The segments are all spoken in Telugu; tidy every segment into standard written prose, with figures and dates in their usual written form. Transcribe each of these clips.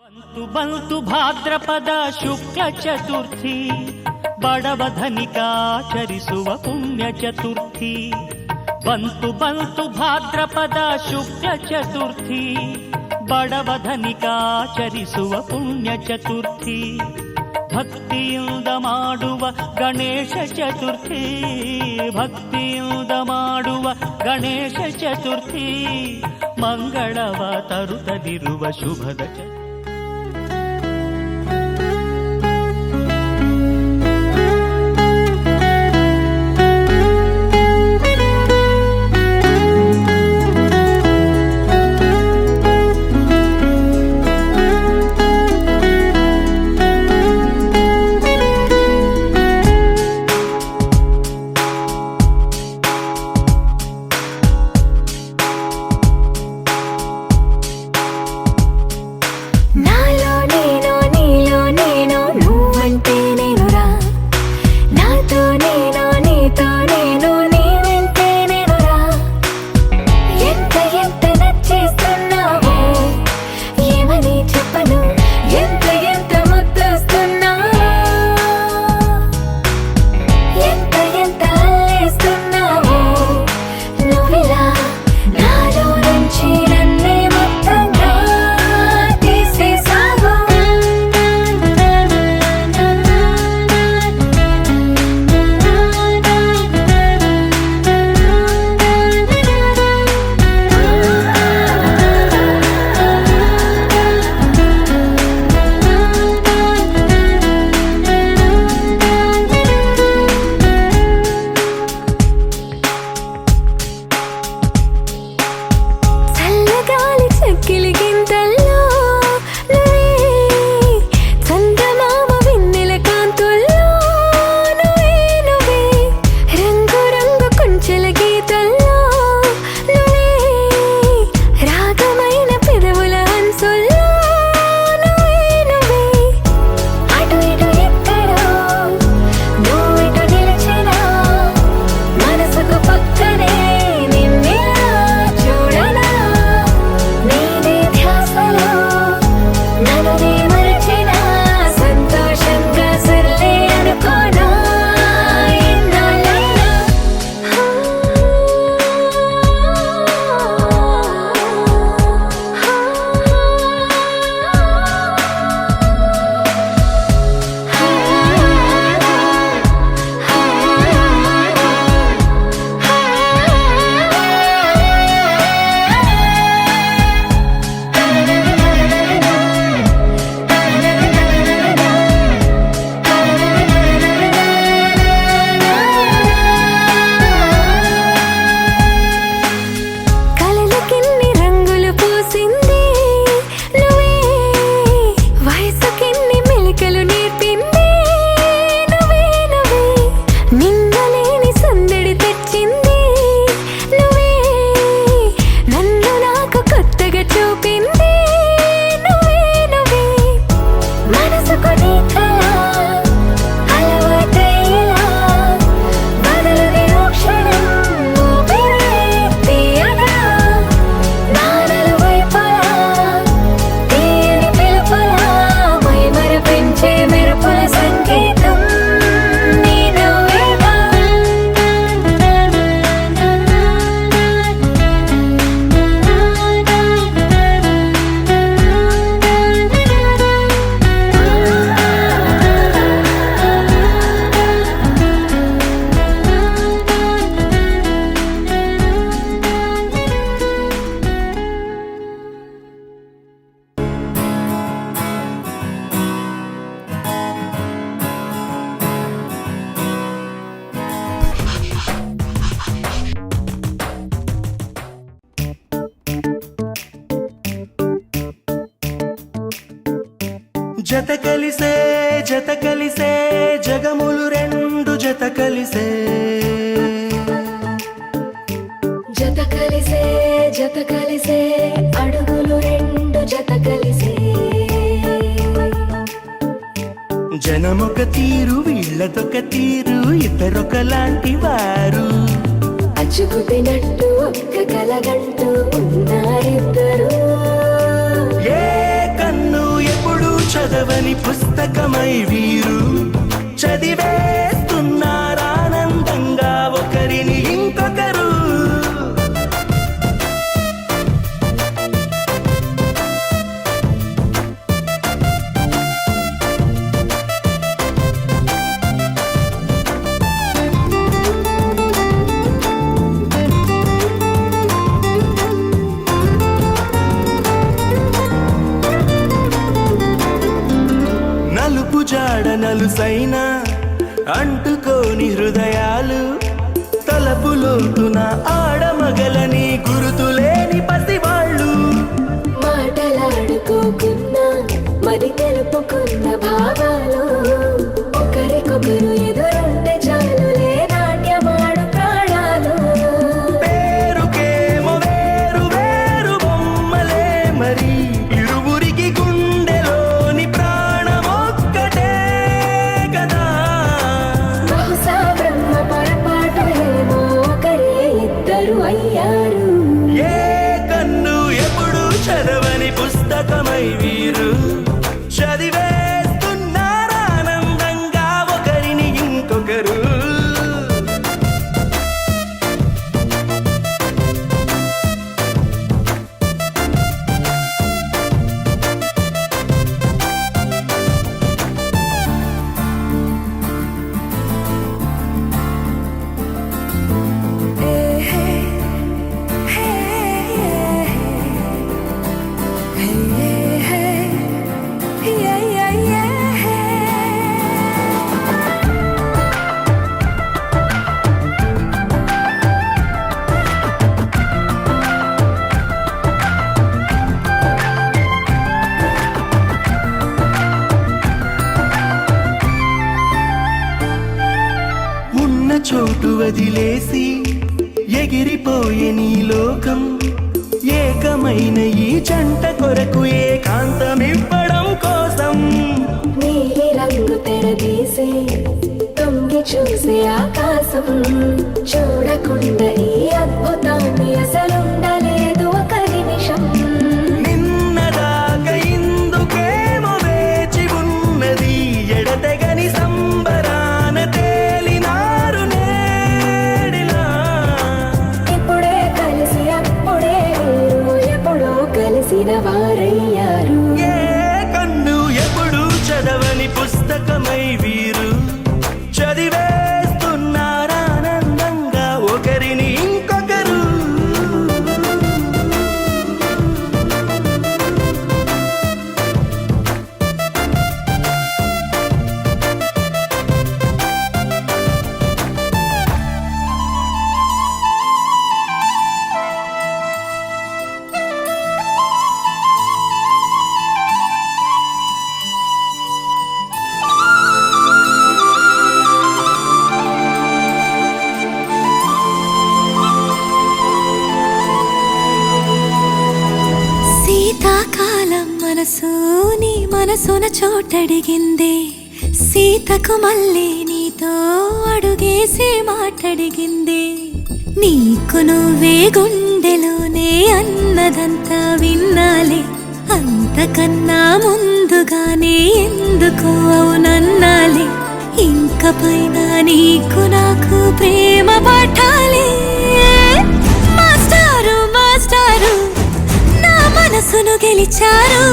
ಬಂತು ಬಂತು ಭಾದ್ರಪದ ಶುಕ್ಲ ಚತುರ್ಥಿ ಬಡವಧನಿಕಾಚರಿಸುವ ಪುಣ್ಯ ಚತುರ್ಥಿ. ಬಂತು ಬಂತು ಭಾದ್ರಪದ ಶುಕ್ಲ ಚತುರ್ಥಿ ಬಡವಧನಿಕಾಚರಿಸುವ ಪುಣ್ಯ ಚತುರ್ಥಿ. ಭಕ್ತಿಯಿಂದ ಮಾಡುವ ಗಣೇಶ ಚತುರ್ಥಿ, ಭಕ್ತಿಯಿಂದ ಮಾಡುವ ಗಣೇಶ ಚತುರ್ಥಿ ಮಂಗಳವ ತರುತ್ತಲಿರುವ ಶುಭದ ಚತುರ್ಥಿ. జత కలిసే జగములు రెండు జత కలిసే, జత కలిసే అడుగులు రెండు జత కలిసే. జనమొక తీరు వీళ్ళదొక తీరు ఇద్దరొకలాంటి వారు, అచ్చుకుతినట్టు ఒక్క కలగంటూ ఉన్నారిద్దరు. ఏ కన్ను చదవని పుస్తకమై వీరు చదివేస్తున్నారానందంగా ఒకరిని ఇంకొకరు. నలుపు జాడ నలుసైన అంటుకోని హృదయాలు తలపులోతున ఆడమగలని గురుతులేని పసివాళ్ళు. మాటలాడుకోకున్నా మరి తెలుపుకున్న భావాలు ఒకరికొకరు ఎదురుంటే చాలులే నాట్యమాడు ప్రాణాలు. పేరుకేమో వేరు వేరు బొమ్మలే మరి ఇరువురికి గుండెలోని ప్రాణమొక్కటే కదా. బహుశా బ్రహ్మ పొరపాటు ఏమో ఒకరే ఇద్దరు అయ్యారు. ఏ కన్ను ఎప్పుడు చదవని పుస్తకమై వీరు చదివేస్తున్నారానందంగా ఒకరిని ఇంకొకరు. ఉన్న చోటు వదిలేసి ఎగిరిపోయే నీ లోకం ఏకమైన ఈ జంట కొరకు ఏకాంతమివ్వడం కోసం. నీలి రంగు తెరదీసే తొంగి చూసే ఆకాశం చూడకుండా ఈ అద్భుతాన్ని అసలుండలేదు ఒక నిమిషం. నిన్నదాకా ఇందుకేమో వేచి ఉన్నది ఎడతెగని సంబరాన తేలినారు నేడిలా. ఇప్పుడే కలిసి అప్పుడే వీరు ఎప్పుడో కలిసిన వారయ్యారు. ఏ కన్ను ఎప్పుడు చదవని పుస్తకమై వీరు చదివేస్తున్నారానందంగా ఒకరిని ఇంకొకరు. శీతాకాలం మనసు నీ మనసున చోటడిగింది. సీతకు మళ్ళీ నీతో అడుగేసి మాటడిగింది. నీకు నువ్వే గుండెలోనే అన్నదంతా విన్నాలే. అంతకన్నా ముందుగానే ఎందుకు అవునన్నాలే. ఇంక పైన నీకు నాకు ప్రేమ పాఠాలే. మాస్టారు మాస్టారు నా మనసును గెలిచారు.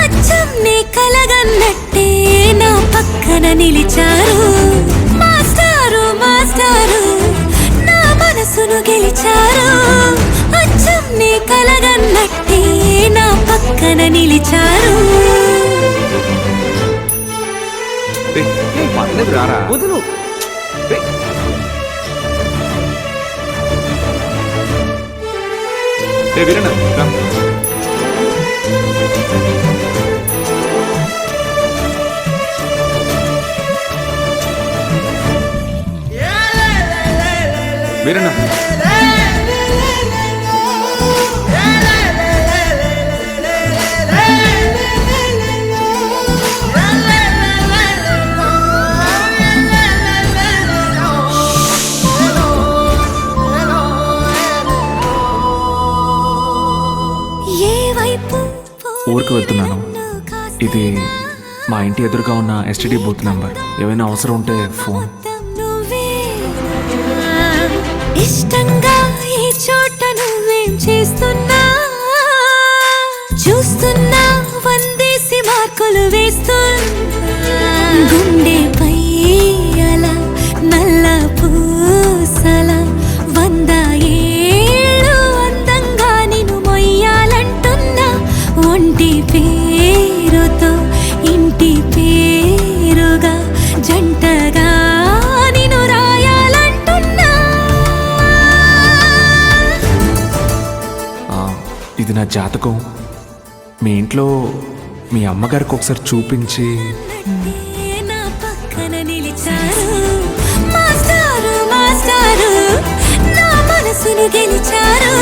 అచ్చం నీ కలగన్నట్టే నా పక్కన నిలిచారు. మాస్టారు మాస్టారు నా మనసును గెలిచారు. అచ్చం నీ కలగన్నట్టే నా పక్కన నిలిచారు. వదులు వీరన్న వీరన్న ఊరికి వెళ్తున్నాను. ఇది మా ఇంటి ఎదురుగా ఉన్న ఎస్టీడీ బూత్ నెంబర్. ఏమైనా అవసరం ఉంటే ఫోన్. నువ్వే ఇష్టంగా ఈ చోట నువ్వేం చేస్తున్నా చూస్తున్నా వందేసి మార్కులు వేస్తున్నా గుండెపై అలా నల్ల పూసల 100 ఏళ్ళు అందంగా నిన్ను మొయ్యాలంటున్నా ఒంటి పేరుతో ఇంటి పేరుగా జంటగా నిన్ను రాయాలంటున్నా ఇది నా జాతకం. మీ ఇంట్లో మీ అమ్మగారికి ఒకసారి చూపించి. నా పక్కన నిలిచారు మాస్టారు మాస్టారు నా మనసును గెలిచారు